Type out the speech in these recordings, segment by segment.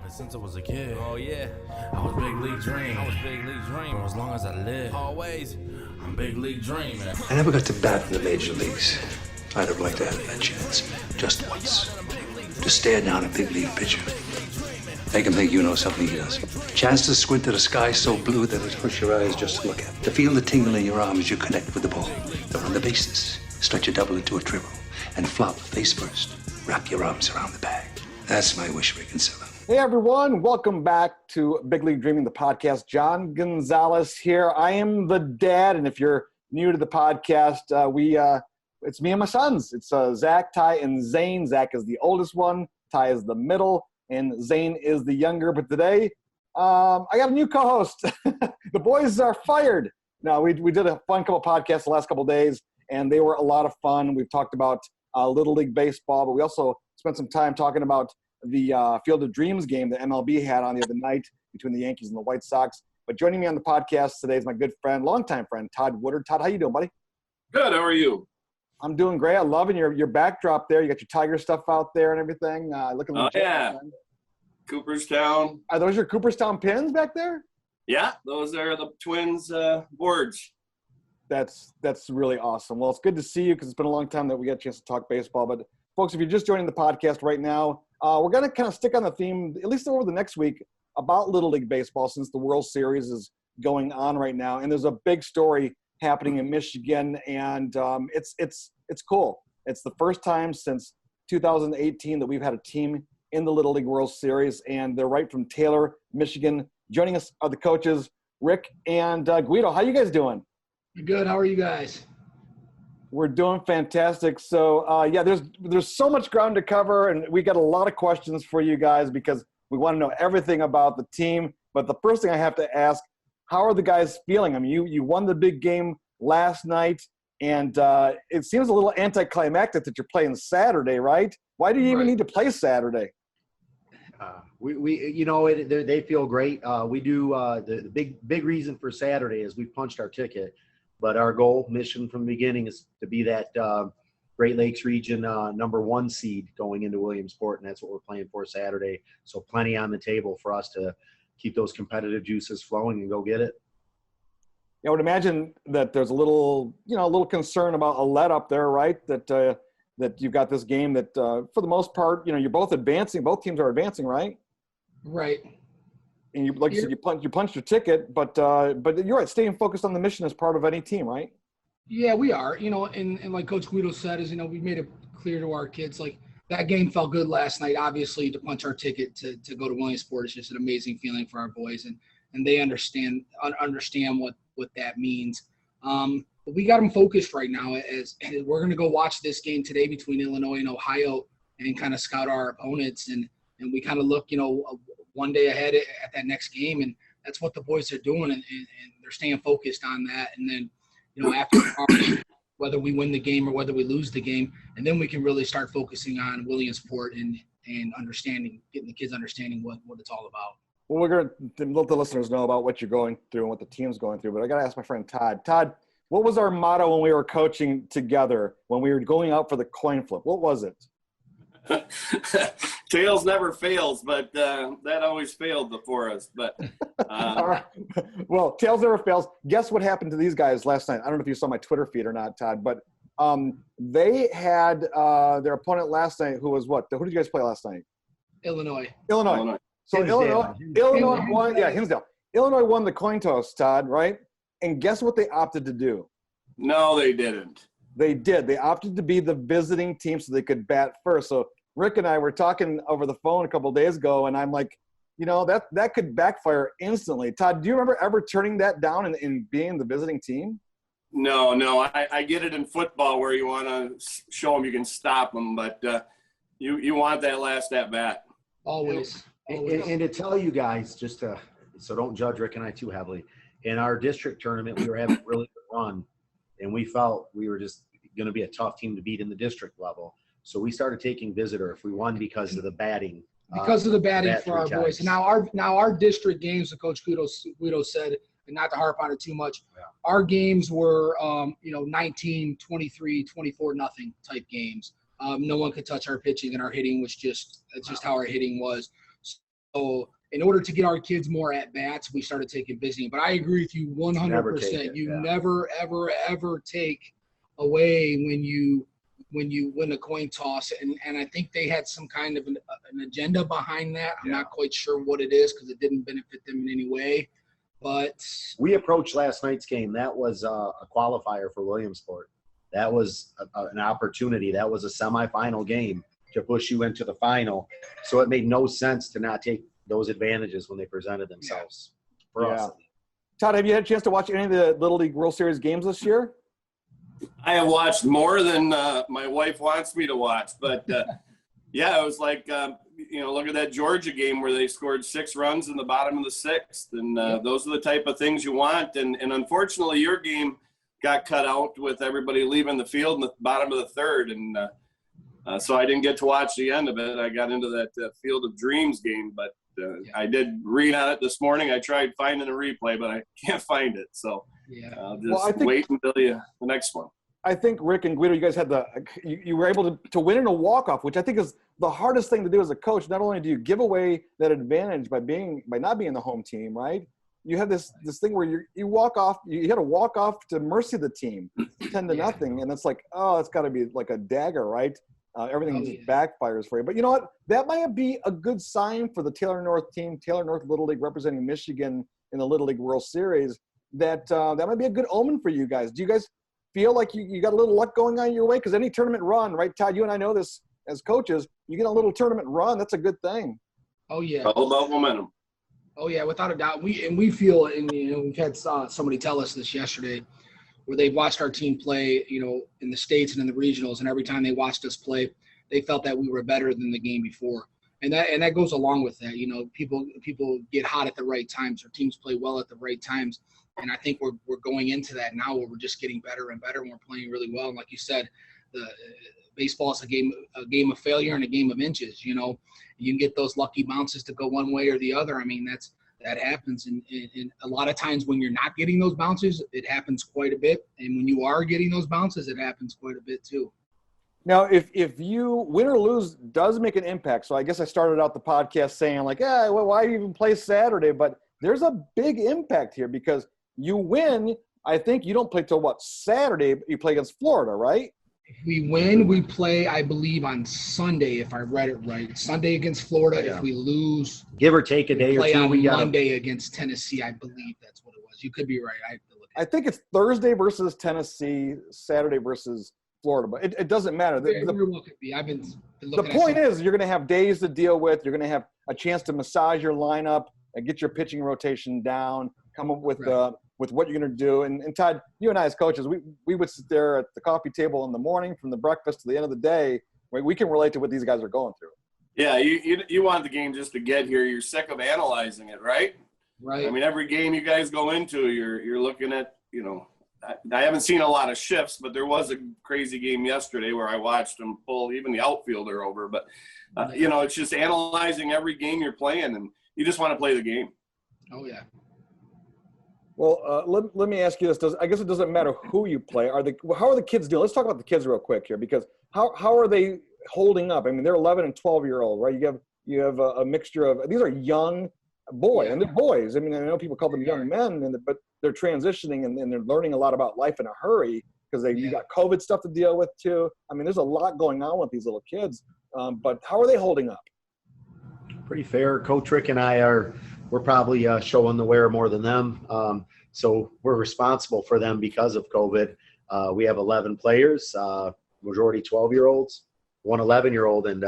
But since I was a kid, Oh yeah, I was big league dreaming. I was big league dreaming. For as long as I live, Always. I'm big league dreaming. I never got to bat in the major leagues. I'd have liked to have that chance, just once. To stare down a big league pitcher. Make him think you know something he doesn't. Chance to squint at a sky so blue that it hurts your eyes just to look at. To feel the tingle in your arm as you connect with the ball. To run the bases, stretch a double into a triple, and flop face first. Wrap your arms around the bag. That's my wish, Rick and Silla. Hey everyone, welcome back to Big League Dreaming, the podcast. John Gonzalez here. I am the dad, and if you're new to the podcast, it's me and my sons. It's Zach, Ty, and Zane. Zach is the oldest one, Ty is the middle, and Zane is the younger. But today, I got a new co-host. The boys are fired. Now, we did a fun couple podcasts the last couple days, and they were a lot of fun. We've talked about Little League Baseball, but we also spent some time talking about the Field of Dreams game that MLB had on the other night between the Yankees and the White Sox. But joining me on the podcast today is my good friend, longtime friend, Todd Woodard. Todd, how you doing, buddy? Good. How are you? I'm doing great. I'm loving your backdrop there. You got your Tiger stuff out there and everything. Looking. Oh, yeah. Cooperstown. Are those your Cooperstown pins back there? Yeah, those are the Twins boards. That's really awesome. Well, it's good to see you because it's been a long time that we got a chance to talk baseball. But folks, if you're just joining the podcast right now, we're going to kind of stick on the theme, at least over the next week, about Little League Baseball since the World Series is going on right now. And there's a big story happening in Michigan, and it's cool. It's the first time since 2018 that we've had a team in the Little League World Series, and they're right from Taylor, Michigan. Joining us are the coaches, Rick and Guido. How you guys doing? Good. How are you guys? We're doing fantastic. So, there's so much ground to cover, and we got a lot of questions for you guys because we want to know everything about the team. But the first thing I have to ask, how are the guys feeling? I mean, you won the big game last night, and it seems a little anticlimactic that you're playing Saturday, right? Why do you even need to play Saturday? They feel great. We do the big reason for Saturday is we punched our ticket. But our goal, mission from the beginning is to be that Great Lakes region #1 seed going into Williamsport, and that's what we're playing for Saturday. So plenty on the table for us to keep those competitive juices flowing and go get it. I would imagine that there's a little concern about a let up there, right? That you've got this game that, for the most part, you're both advancing. Both teams are advancing, right? Right. And you said, you punched your ticket, but you're right. Staying focused on the mission is part of any team, right? Yeah, we are. And like Coach Guido said, we made it clear to our kids, like that game felt good last night. Obviously, to punch our ticket to go to Williamsport is just an amazing feeling for our boys, and they understand what that means. But we got them focused right now as we're going to go watch this game today between Illinois and Ohio and kind of scout our opponents, and we kind of look, one day ahead at that next game, and that's what the boys are doing, and they're staying focused on that. And then, after whether we win the game or whether we lose the game, and then we can really start focusing on Williamsport and getting the kids understanding what it's all about. Well, we're going to let the listeners know about what you're going through and what the team's going through, but I got to ask my friend Todd. Todd, what was our motto when we were coaching together, when we were going out for the coin flip? What was it? Tails never fails, but that always failed before us. But all right. Well, tails never fails. Guess what happened to these guys last night? I don't know if you saw my Twitter feed or not, Todd, but they had their opponent last night, who was what? Who did you guys play last night? Illinois. So Illinois won. Yeah, Hinsdale. Illinois won the coin toss, Todd, right? And guess what they opted to do? No, they didn't. They did. They opted to be the visiting team so they could bat first. So Rick and I were talking over the phone a couple of days ago, and I'm like, that could backfire instantly. Todd, do you remember ever turning that down and being the visiting team? No. I get it in football where you want to show them you can stop them, but you want that last at bat. Always. And to tell you guys, so don't judge Rick and I too heavily. In our district tournament, we were having a really good run, and we felt we were just going to be a tough team to beat in the district level. So we started taking visitor if we won because of the batting. Because of the batting for our boys. And now our district games, the Coach Guido said, and not to harp on it too much, our games were 19, 23, 24 nothing type games. No one could touch our pitching, and our hitting was just how our hitting was. in order to get our kids more at bats, we started taking visiting. But I agree with you 100%. You never, ever, ever take away when you win a coin toss. And I think they had some kind of an agenda behind that. I'm not quite sure what it is because it didn't benefit them in any way. But we approached last night's game. That was a qualifier for Williamsport. That was an opportunity. That was a semifinal game to push you into the final. So it made no sense to not take those advantages when they presented themselves for us. Todd, have you had a chance to watch any of the Little League World Series games this year? I have watched more than my wife wants me to watch, but yeah, it was like, look at that Georgia game where they scored 6 runs in the bottom of the 6th, and those are the type of things you want. And unfortunately, your game got cut out with everybody leaving the field in the bottom of the 3rd, and so I didn't get to watch the end of it. I got into that Field of Dreams game, but I did read on it this morning. I tried finding a replay, but I can't find it. So I'll just wait until the next one. I think Rick and Guido, you guys had you were able to win in a walk-off, which I think is the hardest thing to do as a coach. Not only do you give away that advantage by not being the home team, right? You have this thing where you walk off. You had to walk off to mercy the team, 10-0, and it's like, oh, it's got to be like a dagger, right? Everything just backfires for you. But you know what? That might be a good sign for the Taylor North team, Taylor North Little League representing Michigan in the Little League World Series. That might be a good omen for you guys. Do you guys feel like you got a little luck going on your way? Because any tournament run, right, Todd, you and I know this as coaches, you get a little tournament run, that's a good thing. Oh, yeah. All about momentum. Oh, yeah, without a doubt. We feel, and we've had somebody tell us this yesterday, where they watched our team play, in the States and in the regionals, and every time they watched us play, they felt that we were better than the game before. And that goes along with that. People get hot at the right times, or teams play well at the right times. And I think we're going into that now where we're just getting better and better, and we're playing really well. And like you said, baseball is a game of failure and a game of inches. You can get those lucky bounces to go one way or the other. I mean, that happens. And a lot of times when you're not getting those bounces, it happens quite a bit. And when you are getting those bounces, it happens quite a bit too. Now, if you win or lose does make an impact. So I guess I started out the podcast saying like, why even play Saturday? But there's a big impact here because you win. I think you don't play till Saturday? You play against Florida, right? If we win, we play, I believe, on Sunday, if I read it right. Sunday against Florida. Yeah. If we lose, give or take a day or two, play on Monday against Tennessee. I believe that's what it was. You could be right. I have to look at I think it's Thursday versus Tennessee, Saturday versus Florida, but it doesn't matter. The point is you're going to have days to deal with. You're going to have a chance to massage your lineup and get your pitching rotation down, come up with what you're going to do. And Todd, you and I as coaches, we would sit there at the coffee table in the morning from the breakfast to the end of the day. We can relate to what these guys are going through. Yeah, you want the game just to get here. You're sick of analyzing it, right? Right. I mean, every game you guys go into, you're looking at, I haven't seen a lot of shifts, but there was a crazy game yesterday where I watched them pull even the outfielder over. But, it's just analyzing every game you're playing, and you just want to play the game. Oh, yeah. Well, let me ask you this. I guess it doesn't matter who you play. How are the kids doing? Let's talk about the kids real quick here, because how are they holding up? I mean, they're 11 and 12-year-old, right? You have a mixture of – these are young boys, and they're boys. I mean, I know people call them young men, but they're transitioning and they're learning a lot about life in a hurry because you got COVID stuff to deal with too. I mean, there's a lot going on with these little kids. But how are they holding up? Pretty fair. Coach Rick and I we're probably showing the wear more than them. So we're responsible for them because of COVID. We have 11 players, majority 12-year-olds, one 11-year-old, and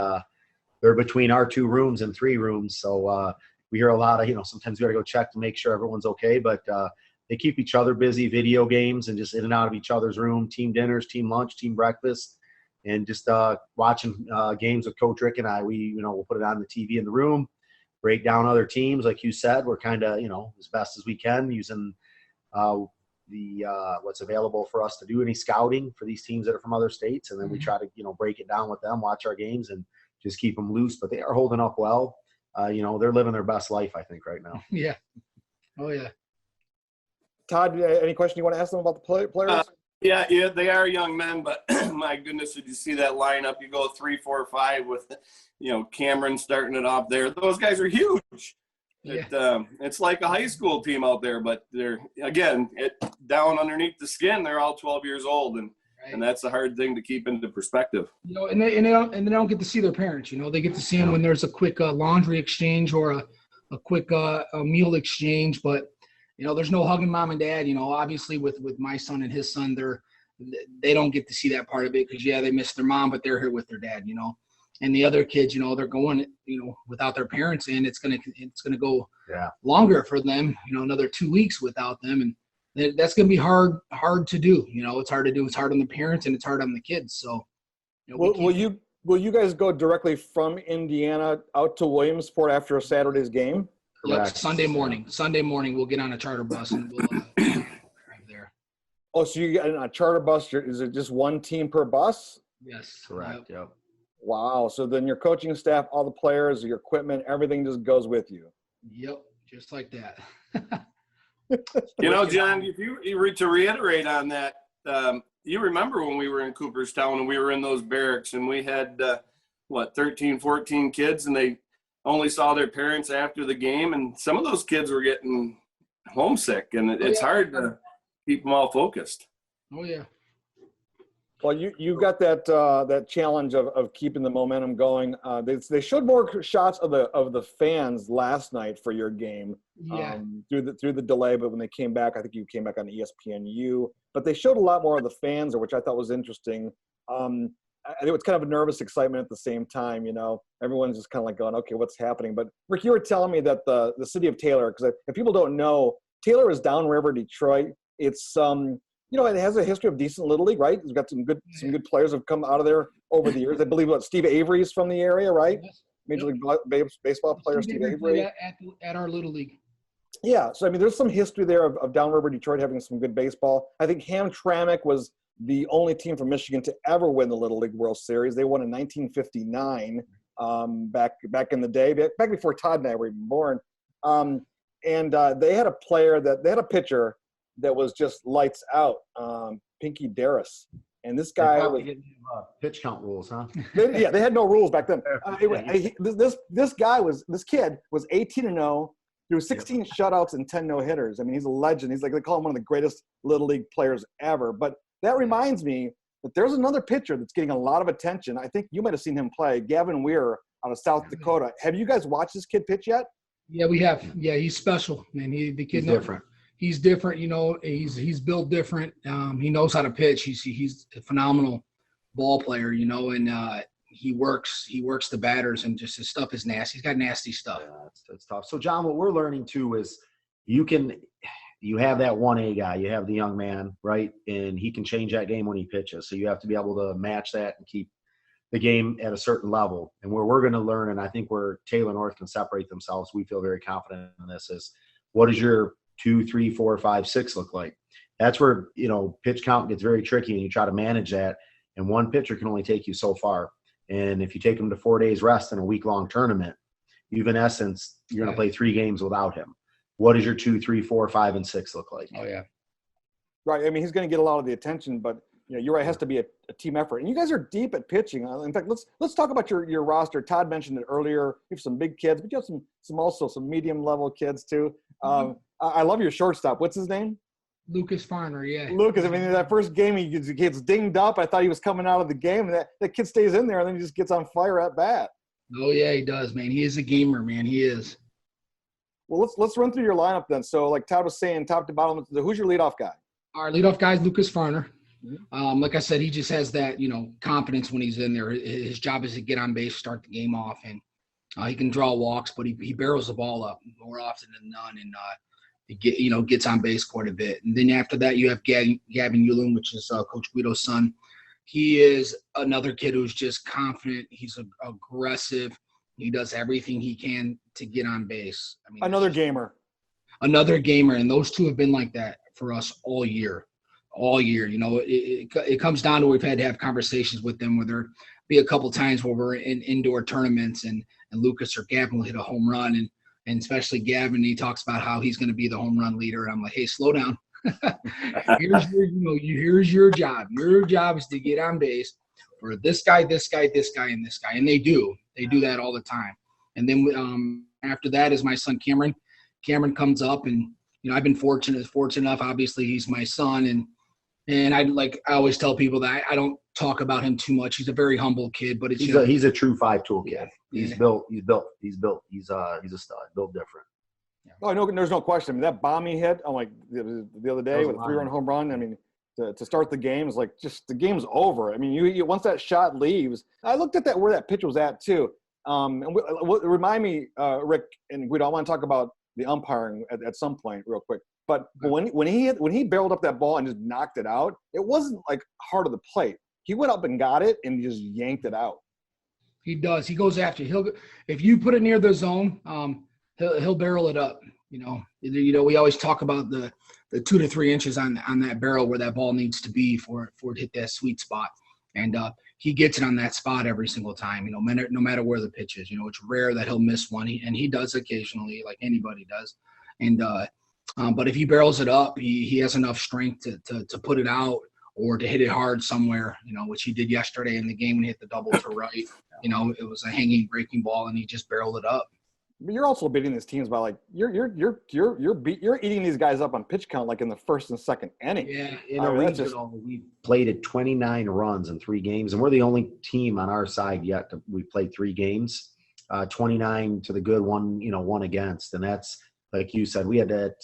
they're between our 2 rooms and 3 rooms. So we hear a lot of, sometimes we got to go check to make sure everyone's okay, but they keep each other busy, video games, and just in and out of each other's room, team dinners, team lunch, team breakfast, and just watching games with Coach Rick and I. We'll put it on the TV in the room, break down other teams. Like you said, we're kind of, as best as we can using what's available for us to do any scouting for these teams that are from other states. And then we try to, break it down with them, watch our games, and just keep them loose. But they are holding up well. They're living their best life, I think, right now. Yeah. Oh, yeah. Todd, any question you want to ask them about the players? Yeah, they are young men, but my goodness, did you see that lineup? You go 3, 4, 5 with, Cameron starting it off there. Those guys are huge. Yeah. It's like a high school team out there, but they're, again, down underneath the skin, they're all 12 years old, and that's a hard thing to keep into perspective. And they don't get to see their parents. They get to see them when there's a quick laundry exchange or a quick meal exchange, but there's no hugging mom and dad. Obviously with my son and his son, they don't get to see that part of it because they miss their mom, but they're here with their dad. And the other kids, they're going, without their parents, and it's gonna go longer for them. Another 2 weeks without them, and that's gonna be hard to do. It's hard to do. It's hard on the parents and it's hard on the kids. So, will you guys go directly from Indiana out to Williamsport after a Saturday's game? Yep, Sunday morning. We'll get on a charter bus and we'll drive there. Oh, so you get on a charter bus? Is it just one team per bus? Yes. Correct. Yep. Wow. So then your coaching staff, all the players, your equipment, everything just goes with you. Yep. Just like that. John, if you to reiterate on that, you remember when we were in Cooperstown and we were in those barracks and we had, 13, 14 kids, and they only saw their parents after the game, and some of those kids were getting homesick, and it's hard to keep them all focused. Oh, yeah. Well, you got that challenge of keeping the momentum going. They showed more shots of the fans last night for your game through the delay, but when they came back, I think you came back on ESPNU. But they showed a lot more of the fans, which I thought was interesting. I think it's kind of a nervous excitement at the same time. Everyone's just kind of like going, okay, what's happening? But Rick, you were telling me that the city of Taylor, because if people don't know, Taylor is downriver Detroit. It's it has a history of decent Little League, right? It's got some good players have come out of there over the years. I believe Steve Avery's from the area, right? Yes. Major League Baseball player Steve Avery. At our Little League. Yeah, so there's some history there of downriver Detroit having some good baseball. I think Hamtramck was the only team from Michigan to ever win the Little League World Series. They won in 1959, back in the day, back before Todd and I were even born. And they had a pitcher that was just lights out, Pinky Darris. And this guy was pitch count rules, huh? they had no rules back then. This kid was 18-0, threw 16 shutouts and 10 no-hitters. He's a legend. He's they call him one of the greatest Little League players ever. But that reminds me that there's another pitcher that's getting a lot of attention. I think you might have seen him play, Gavin Weir out of South Dakota. Have you guys watched this kid pitch yet? Yeah, we have. Yeah, he's special, man. He's different. He's different. He's built different. He knows how to pitch. He's a phenomenal ball player, and he works the batters, and just his stuff is nasty. He's got nasty stuff. Yeah, that's tough. So John, what we're learning too is you have that 1A guy, you have the young man, right? And he can change that game when he pitches. So you have to be able to match that and keep the game at a certain level. And where we're going to learn, and I think where Taylor North can separate themselves, we feel very confident in this, is what does your 2, 3, 4, 5, 6 look like? That's where, pitch count gets very tricky, and you try to manage that. And one pitcher can only take you so far. And if you take him to 4 days rest in a week-long tournament, you've in essence, you're going to play 3 games without him. What does your 2, 3, 4, 5, and 6 look like? Oh, yeah. Right. He's going to get a lot of the attention, but you're right. It has to be a team effort. And you guys are deep at pitching. In fact, let's talk about your roster. Todd mentioned it earlier. You have some big kids, but you have some medium-level kids too. I love your shortstop. What's his name? Lucas Farner, yeah. Lucas, that first game, he gets dinged up. I thought he was coming out of the game. And that kid stays in there, and then he just gets on fire at bat. Oh, yeah, he does, man. He is a gamer, man. He is. Well, let's run through your lineup then. So, like Todd was saying, top to bottom, who's your leadoff guy? Our leadoff guy is Lucas Farner. Like I said, he just has that, confidence when he's in there. His job is to get on base, start the game off, and he can draw walks, but he barrels the ball up more often than none, and he gets on base quite a bit. And then after that, you have Gavin Yulin, which is Coach Guido's son. He is another kid who's just confident. He's aggressive. He does everything he can to get on base. Another gamer. And those two have been like that for us all year. It comes down to we've had to have conversations with them where there be a couple times where we're in indoor tournaments and Lucas or Gavin will hit a home run, and especially Gavin, he talks about how he's going to be the home run leader. And I'm like, hey, slow down. Here's your job. Your job is to get on base for this guy, this guy, this guy, and this guy. And they do. They do that all the time. And then after that is my son Cameron. Cameron comes up, and I've been fortunate enough. Obviously, he's my son, and I always tell people that I don't talk about him too much. He's a very humble kid, but he's a true 5-tool kid. He's Yeah. built. He's a stud. Built different. Oh, no, there's no question. I mean, that bomb he hit, the other day was with a a 3-run bomb. home run. I mean, to start the game is the game's over. I mean, you once that shot leaves, I looked at where that pitch was at too. Remind me, Rick, and we don't want to talk about the umpiring at some point real quick. But when he barreled up that ball and just knocked it out, it wasn't hard of the plate. He went up and got it and just yanked it out. He does. He goes after you. If you put it near the zone, he'll barrel it up. We always talk about the 2 to 3 inches on that barrel where that ball needs to be for it to hit that sweet spot. And he gets it on that spot every single time, no matter where the pitch is. It's rare that he'll miss one, and he does occasionally, like anybody does. And but if he barrels it up, he has enough strength to put it out or to hit it hard somewhere, which he did yesterday in the game when he hit the double to right. It was a hanging breaking ball, and he just barreled it up. But you're also beating these teams by you're eating these guys up on pitch count in the first and second inning. Yeah. In a regional, we played at 29 runs in 3 games, and we're the only team on our side yet. We played 3 games, 29 to the good, one against, and that's like you said. We had that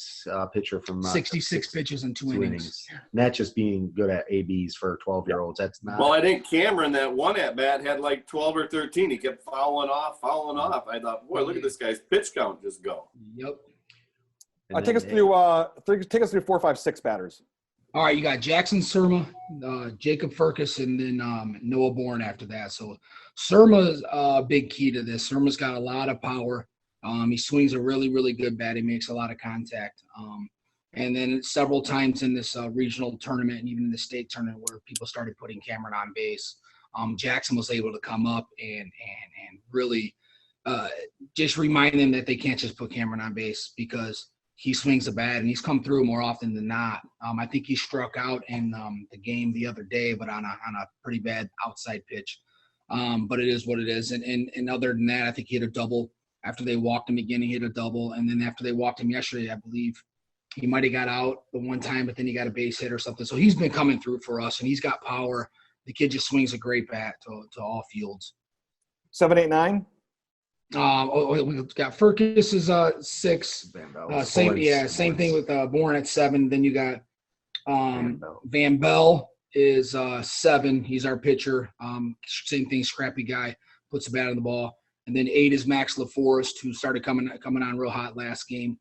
pitcher from 66 pitches in 2 innings. And that's just being good at ABs for 12-year-olds. That's not. Well, I think Cameron, that one at bat, had 12 or 13. He kept fouling off. I thought, boy, look at this guy's pitch count just go. Yep. Take us through 4, 5, 6 batters. All right, you got Jackson Surma, Jacob Furcus, and then Noah Bourne after that. So Surma's a big key to this. Surma's got a lot of power. He swings a really, really good bat. He makes a lot of contact. And then several times in this regional tournament and even in the state tournament where people started putting Cameron on base, Jackson was able to come up and really just remind them that they can't just put Cameron on base because he swings a bat, and he's come through more often than not. I think he struck out in the game the other day, but on a pretty bad outside pitch. But it is what it is. And other than that, I think he hit a double. After they walked him again, he hit a double. And then after they walked him yesterday, I believe he might have got out the one time, but then he got a base hit or something. So he's been coming through for us, and he's got power. The kid just swings a great bat to all fields. 7, 8, 9? We got Furcus is 6. Same thing with Bourne at 7. Then you got Van Bell is 7. He's our pitcher. Same thing, scrappy guy, puts the bat on the ball. And then 8 is Max LaForest, who started coming on real hot last game.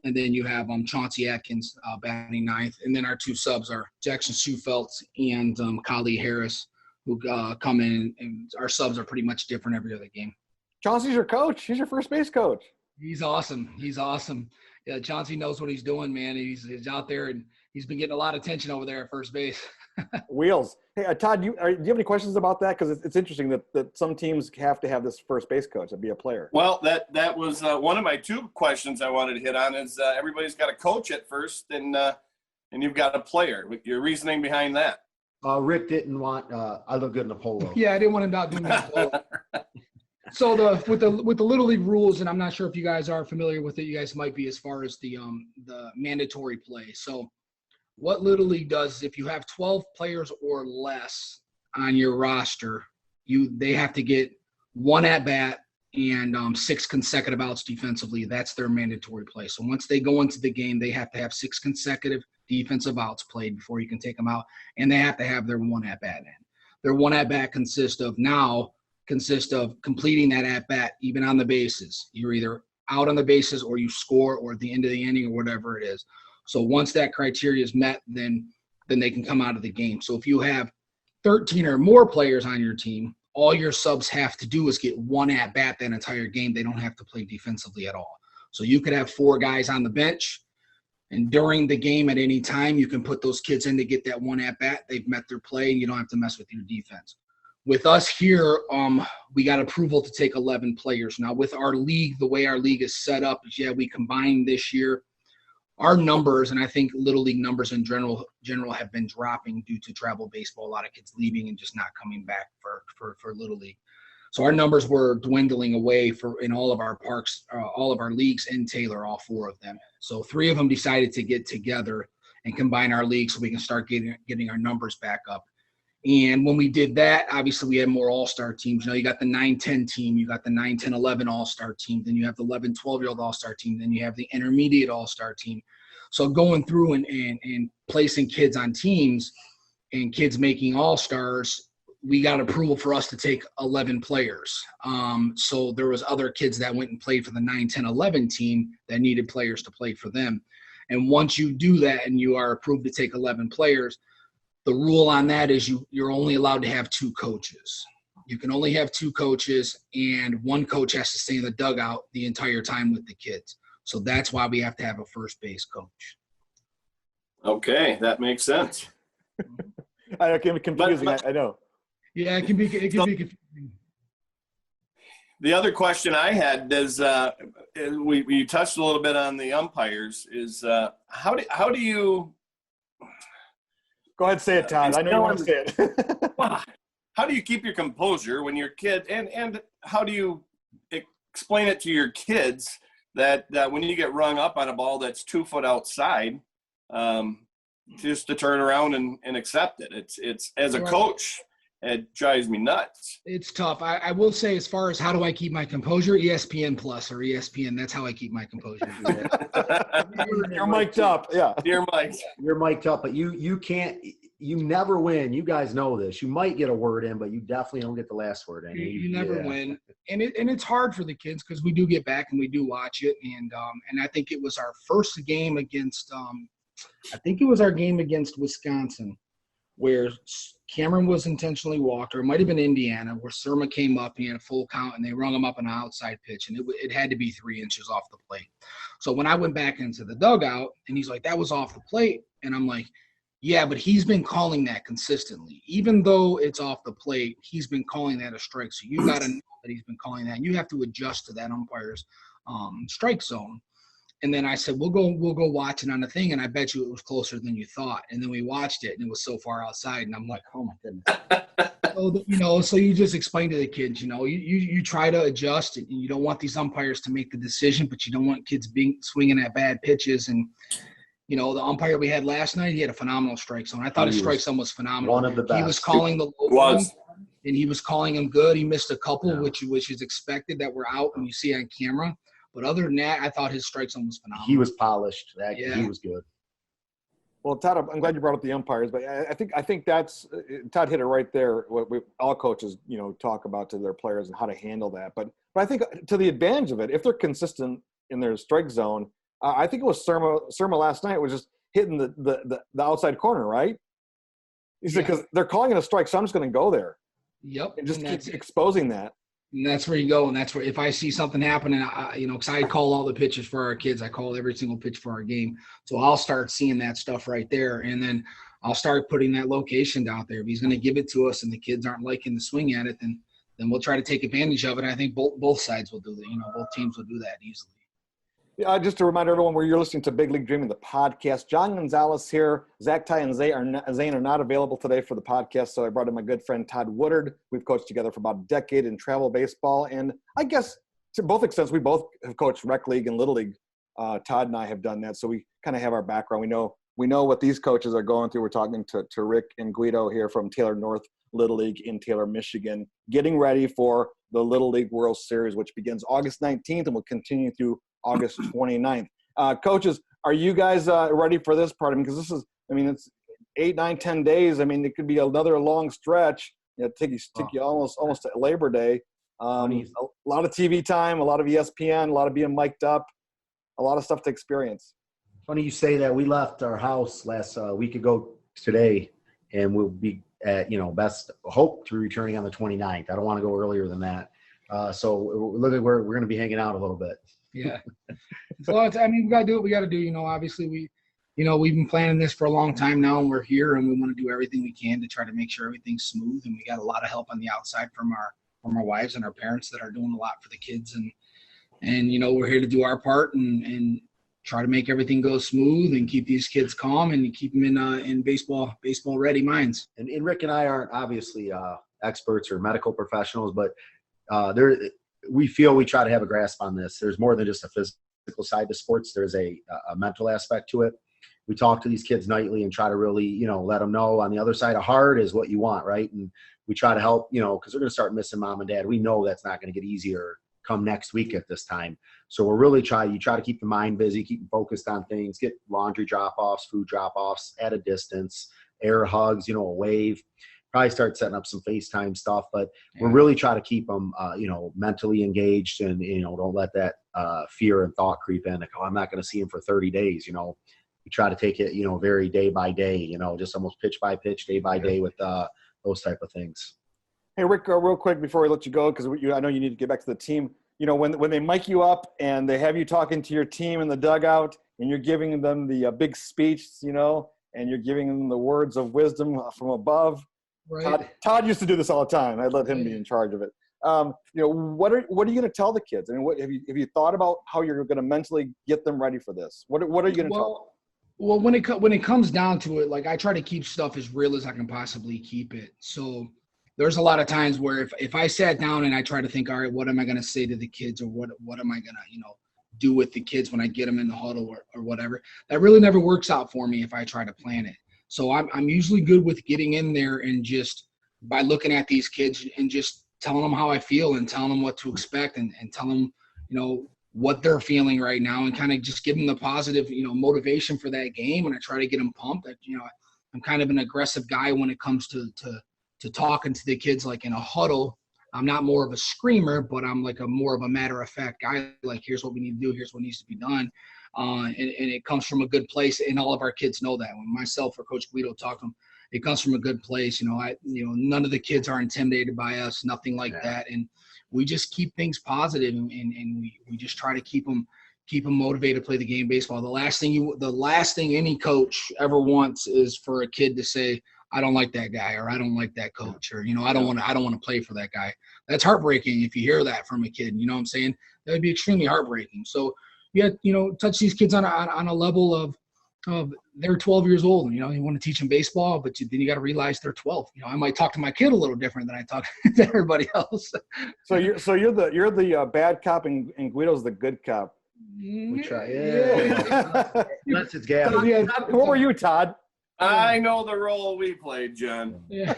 And then you have Chauncey Atkins batting 9th. And then our 2 subs are Jackson Schufelt and Kali Harris, who come in. And our subs are pretty much different every other game. Chauncey's your coach. He's your first base coach. He's awesome. Yeah, Chauncey knows what he's doing, man. He's out there, and he's been getting a lot of attention over there at first base. Wheels. Hey, Todd, do you have any questions about that? Because it's interesting that some teams have to have this first base coach to be a player. Well, that was one of my 2 questions I wanted to hit on is everybody's got a coach at first, and you've got a player. Your reasoning behind that? Rick didn't want I look good in a polo. Yeah, I didn't want him not doing that. So with the Little League rules, and I'm not sure if you guys are familiar with it, you guys might be, as far as the mandatory play. So what Little League does is if you have 12 players or less on your roster, they have to get 1 at bat and 6 consecutive outs defensively. That's their mandatory play. So once they go into the game, they have to have 6 consecutive defensive outs played before you can take them out, and they have to have their 1 at bat in. Their 1 at bat consists of completing that at bat even on the bases. You're either out on the bases or you score, or at the end of the inning, or whatever it is. So once that criteria is met, then they can come out of the game. So if you have 13 or more players on your team, all your subs have to do is get 1 at bat that entire game. They don't have to play defensively at all. So you could have 4 guys on the bench, and during the game at any time, you can put those kids in to get that 1 at bat. They've met their play, and you don't have to mess with your defense. With us here, we got approval to take 11 players. Now, with our league, the way our league is set up is, we combined this year our numbers, and I think Little League numbers in general have been dropping due to travel baseball. A lot of kids leaving and just not coming back for Little League. So our numbers were dwindling away in all of our parks, all of our leagues in Taylor, all 4 of them. So 3 of them decided to get together and combine our leagues so we can start getting our numbers back up. And when we did that, obviously we had more all-star teams. You got the 9-10 team, you got the 9-10-11 all-star team, then you have the 11-12-year-old all-star team, then you have the intermediate all-star team. So going through and placing kids on teams and kids making all-stars, we got approval for us to take 11 players. So there was other kids that went and played for the 9-10-11 team that needed players to play for them. And once you do that and you are approved to take 11 players, the rule on that is you're only allowed to have 2 coaches. You can only have 2 coaches, and 1 coach has to stay in the dugout the entire time with the kids. So that's why we have to have a first base coach. Okay, that makes sense. I can be confusing. I know. Yeah, it can be confusing. The other question I had is, we touched a little bit on the umpires. Is how do you? Go ahead, say it, Todd. I know you want to say it. How do you keep your composure when your kid, and how do you explain it to your kids that when you get rung up on a ball that's 2 foot outside, just to turn around and accept it? It's as a coach, it drives me nuts. It's tough. I will say, as far as how do I keep my composure, ESPN Plus or ESPN, that's how I keep my composure. You're mic'd up. Yeah. You're mic'd. You're mic'd up, but you can't. You never win. You guys know this. You might get a word in, but you definitely don't get the last word in. You never win, and it's hard for the kids because we do get back and we do watch it, and I think it was our first game against I think it was our game against Wisconsin, where Cameron was intentionally walked, or it might have been Indiana, where Surma came up, he had a full count, and they rung him up on an outside pitch, and it had to be 3 inches off the plate. So when I went back into the dugout, and he's like, that was off the plate, and I'm like, yeah, but he's been calling that consistently. Even though it's off the plate, he's been calling that a strike. So you got to know that he's been calling that, and you have to adjust to that umpire's strike zone. And then I said, we'll go watch it on the thing, and I bet you it was closer than you thought. And then we watched it, and it was so far outside, and I'm like, oh my goodness. So you just explain to the kids, you try to adjust, and you don't want these umpires to make the decision, but you don't want kids swinging at bad pitches. And the umpire we had last night, he had a phenomenal strike zone. I thought his strike zone was phenomenal. One of the best. He was calling the low ones, and he was calling them good. He missed a couple, which is expected, that were out when you see on camera. But other than that, I thought his strike zone was phenomenal. He was polished. He was good. Well, Todd, I'm glad you brought up the umpires, but I think that's Todd hit it right there. What all coaches, talk about to their players and how to handle that. But I think to the advantage of it, if they're consistent in their strike zone, I think it was Surma last night was just hitting the outside corner, right? He said, because they're calling it a strike, so I'm just going to go there. Yep. And just keep exposing that. And that's where you go. And that's where, if I see something happening, because I call all the pitches for our kids, I call every single pitch for our game. So I'll start seeing that stuff right there. And then I'll start putting that location out there. If he's going to give it to us and the kids aren't liking the swing at it, then we'll try to take advantage of it. I think both sides will do that. Both teams will do that easily. Yeah, just to remind everyone, where you're listening to Big League Dreaming, the podcast. John Gonzalez here. Zach, Ty, and Zane are not available today for the podcast, so I brought in my good friend Todd Woodard. We've coached together for about a decade in travel baseball, and I guess to both extents, we both have coached rec league and little league. Todd and I have done that, so we kind of have our background. We know what these coaches are going through. We're talking to Rick and Guido here from Taylor North Little League in Taylor, Michigan, getting ready for the Little League World Series, which begins August 19th and will continue through August 29th. Coaches, are you guys ready for this part? Because this is, it's 8, 9, 10 days. It could be another long stretch. Take you almost to Labor Day. A lot of TV time, a lot of ESPN, a lot of being mic'd up, a lot of stuff to experience. Funny you say that. We left our house last week ago today, and we'll be at, best hope to returning on the 29th. I don't want to go earlier than that. So look at where we're going to be hanging out a little bit. Yeah. So we got to do what we got to do. Obviously we've been planning this for a long time now, and we're here, and we want to do everything we can to try to make sure everything's smooth. And we got a lot of help on the outside from our wives and our parents that are doing a lot for the kids. And we're here to do our part and try to make everything go smooth and keep these kids calm and keep them in baseball ready minds. And Rick and I aren't obviously experts or medical professionals, but we feel we try to have a grasp on this. There's more than just a physical side to sports. There's a mental aspect to it. We talk to these kids nightly and try to really, let them know on the other side of hard is what you want, right? And we try to help, because they're going to start missing mom and dad. We know that's not going to get easier come next week at this time. So we're really you try to keep the mind busy, keep them focused on things, get laundry drop-offs, food drop-offs at a distance, air hugs, a wave. Probably start setting up some FaceTime stuff, but we're really try to keep them, mentally engaged and, don't let that fear and thought creep in. Like, I'm not going to see him for 30 days, We try to take it, very day by day, just almost pitch by pitch, day by day with those type of things. Hey, Rick, real quick before we let you go, because I know you need to get back to the team. When they mic you up and they have you talking to your team in the dugout and you're giving them the big speech, and you're giving them the words of wisdom from above. Right. Todd used to do this all the time. I'd let him be in charge of it. What are you going to tell the kids? I mean, what have you thought about how you're going to mentally get them ready for this? What are you going to tell them? Well, when it comes down to it, like I try to keep stuff as real as I can possibly keep it. So there's a lot of times where if I sat down and I try to think, all right, what am I going to say to the kids, or what am I going to, do with the kids when I get them in the huddle or whatever, that really never works out for me if I try to plan it. So I'm usually good with getting in there and just by looking at these kids and just telling them how I feel and telling them what to expect and telling them, what they're feeling right now and kind of just give them the positive, motivation for that game. And I try to get them pumped. I'm kind of an aggressive guy when it comes to talking to the kids, like in a huddle. I'm not more of a screamer, but I'm like more of a matter of fact guy. Like, here's what we need to do. Here's what needs to be done. And it comes from a good place. And all of our kids know that. When myself or Coach Guido talk to them, it comes from a good place. None of the kids are intimidated by us, nothing like that. And we just keep things positive and we just try to keep them motivated to play the game of baseball. The last thing any coach ever wants is for a kid to say, I don't like that guy, or I don't like that coach, or, I don't want to play for that guy. That's heartbreaking if you hear that from a kid. You know what I'm saying? That would be extremely heartbreaking. So touch these kids on a level of they're 12 years old and, you want to teach them baseball, but then you got to realize they're 12. I might talk to my kid a little different than I talk to everybody else. So you're the bad cop and Guido's the good cop. We try. Yeah. Unless it's Gab. What were you, Todd? I know the role we played, John. Yeah.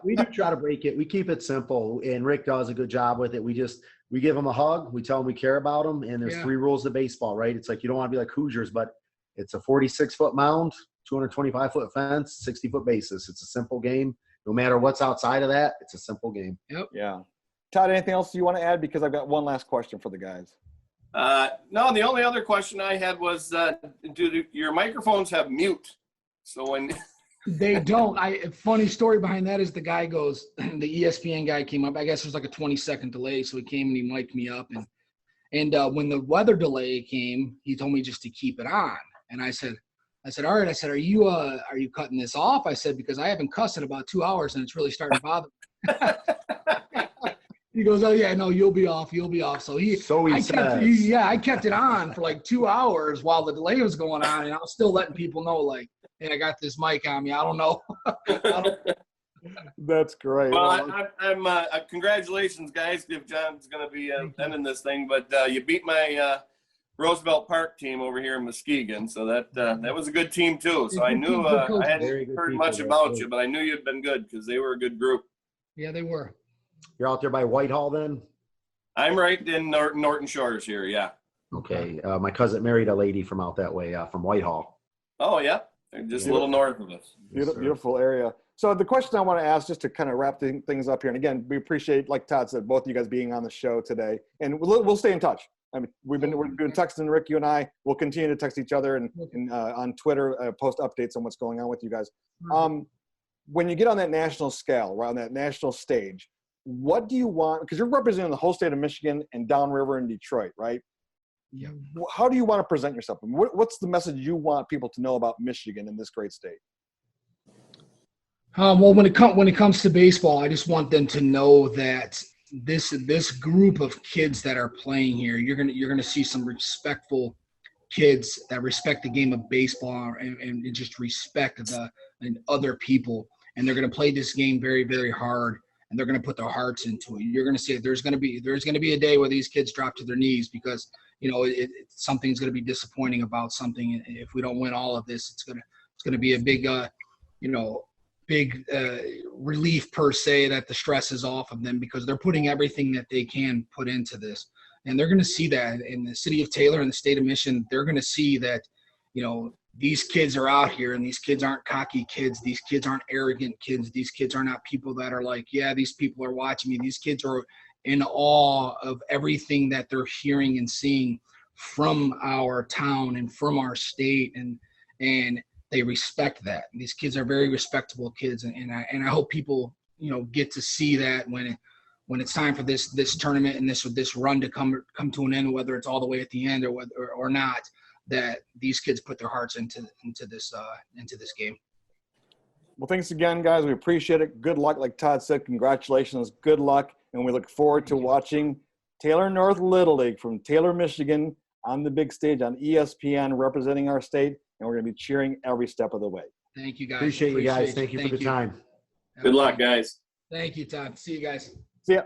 we do try to break it. We keep it simple, and Rick does a good job with it. We give them a hug. We tell them we care about them, and there's 3 rules to baseball, right? It's like you don't want to be like Hoosiers, but it's a 46-foot mound, 225-foot fence, 60-foot bases. It's a simple game. No matter what's outside of that, it's a simple game. Yep. Yeah. Todd, anything else you want to add? Because I've got one last question for the guys. No, the only other question I had was, do your microphones have mute? So when they don't, funny story behind that is the guy goes, the ESPN guy came up. I guess there's like a 20-second delay, so he came and he mic'd me up, and when the weather delay came, he told me just to keep it on, and I said, all right. I said, are you cutting this off? I said, because I haven't cussed in about 2 hours, and it's really starting to bother me. He goes, oh yeah, no, you'll be off. So I kept it on for like 2 hours while the delay was going on, and I was still letting people know, like, hey, I got this mic on me. I don't know. That's great. Well, I'm congratulations, guys. If John's going to be ending this thing, but you beat my Roosevelt Park team over here in Muskegon, so that was a good team too. So I knew I hadn't heard much about you, but I knew you'd been good because they were a good group. Yeah, they were. You're out there by Whitehall then? I'm right in Norton Shores here, yeah. Okay. My cousin married a lady from out that way, from Whitehall. Oh, yeah. They're just a little north of us. Beautiful area. So the question I want to ask, just to kind of wrap things up here, and again, we appreciate, like Todd said, both of you guys being on the show today, and we'll stay in touch. I mean, we've been texting, Rick, you and I. We'll continue to text each other and on Twitter, post updates on what's going on with you guys. When you get on that national scale, right, on that national stage, what do you want? Because you're representing the whole state of Michigan and downriver in Detroit, right? Yeah. How do you want to present yourself? What's the message you want people to know about Michigan in this great state? Well, when it comes to baseball, I just want them to know that this group of kids that are playing here, you're gonna see some respectful kids that respect the game of baseball and just respect the and other people. And they're going to play this game very, very hard, and they're going to put their hearts into it. You're going to see it. There's going to be a day where these kids drop to their knees because, you know, something's going to be disappointing about something. If we don't win all of this, it's going to be a big, big relief per se that the stress is off of them because they're putting everything that they can put into this. And they're going to see that in the city of Taylor and the state of Michigan. They're going to see that, you know, these kids are out here and these kids aren't cocky kids. These kids aren't arrogant kids. These kids are not people that are like, yeah, these people are watching me. These kids are in awe of everything that they're hearing and seeing from our town and from our state. And they respect that. These kids are very respectable kids. And I hope people, you know, get to see that when it's time for this tournament and this run to come to an end, whether it's all the way at the end or not, that these kids put their hearts into this game. Well, thanks again, guys. We appreciate it. Good luck. Like Todd said, congratulations. Good luck. And we look forward to watching Taylor North Little League from Taylor, Michigan on the big stage on ESPN representing our state. And we're going to be cheering every step of the way. Thank you, guys. Appreciate you guys. Thank you for the time. Good luck, guys. Thank you, Todd. See you guys. See ya.